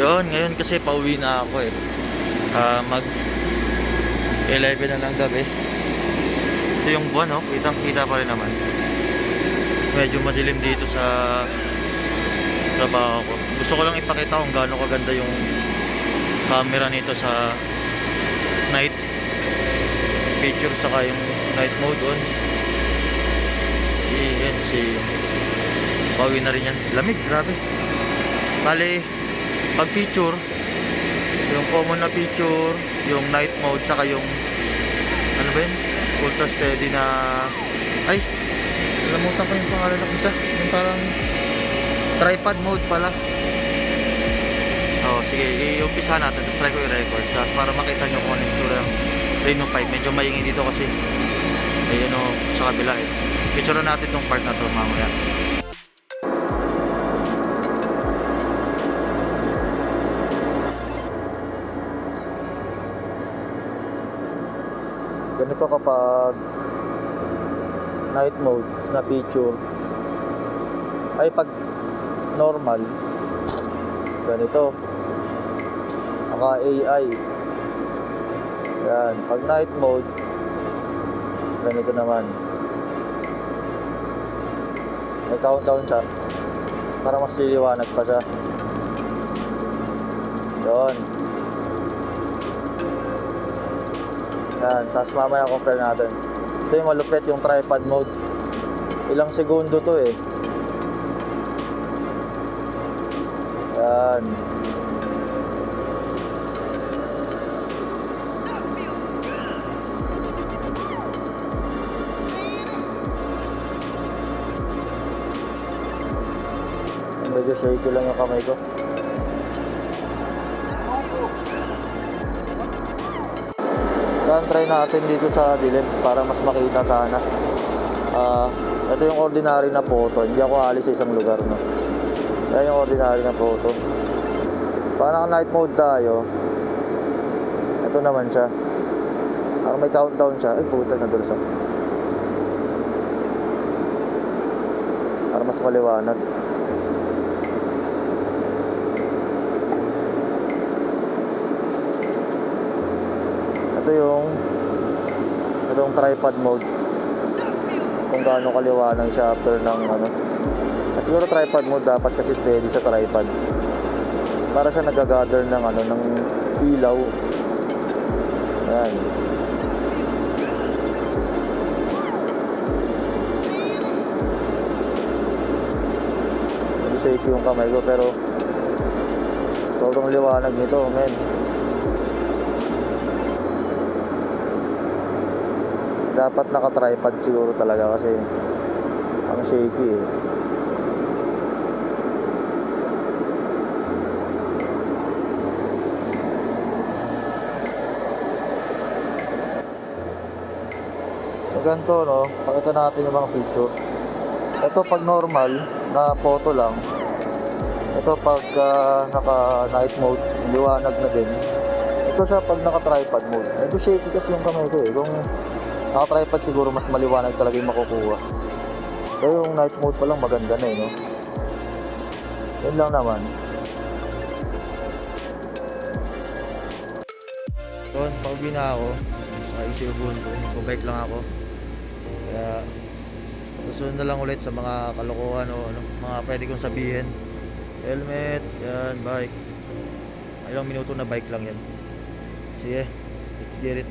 Yun, ngayon kasi pauwi na ako eh. Mag 11 na ng gabi. Ito yung buwan, oh. Kitang kita pa rin naman. Tapos medyo madilim dito sa trabaho ko. Gusto ko lang ipakita kung gaano kaganda yung camera nito sa night picture saka yung night mode on. Yan si pauwi na rin yan. Lamig, grabe. Bali, pag picture, yung common na picture, yung night mode, saka yung ano ba yun? Ultra steady na ay, nalamutan ko yung pangalan ng isa. Yung parang tripod mode pala. Sige, i-umpisa natin. Tapos try ko i-record. Tapos para makita nyo kung ano yung itsura ng Reno 5. Medyo maingay dito kasi ayun o, sa kabila eh. Picture natin tong part na to mamaya. Ganito kapag night mode na picture, ay pag normal ganito, naka AI. Yan, pag night mode ganito naman, may countdown siya para mas liliwanag pa siya. Yun. Yan, tapos mamaya compare natin. Ito yung malupit, yung tripod mode. Ilang segundo to eh. Yan. Medyo shaky lang yung kamay ko. Yan, try natin dito sa dilim para mas makita sana. Ito yung ordinary na photo. Hindi ako alis sa isang lugar, no. Yan yung ordinary na photo. Pag naka-night mode tayo, ito naman siya. Parang may countdown siya. Ay puta, nadulas ako. Para mas maliwanag. Itong tripod mode, kung gaano kaliwanag siya after ng ano. Siguro tripod mode dapat kasi steady sa tripod para siya nagagather ng ano, ng ilaw. Yan. Medyo shaky yung kamay ko pero sobrang liwanag nito, men. Dapat naka-tripod siguro talaga kasi ang shaky eh. So ganito, no, pakita natin yung mga picture. Ito pag normal na photo lang. Ito pag naka night mode, liwanag na din. Ito siya pag naka-tripod mode. Ito shaky kasi yung kamay ko eh. Kung naka-tripod siguro mas maliwanag talaga yung makukuha. Kaya yung night mode pa lang maganda na eh, no? Yun lang naman. Doon, pag-uwi na ako, isiubuhan ko, mag-bike lang ako. Kaya susunod na lang ulit sa mga kalokohan o ano, mga pwede kong sabihin. Helmet, yan, bike. Ilang minuto na bike lang yan. Sige, let's get it.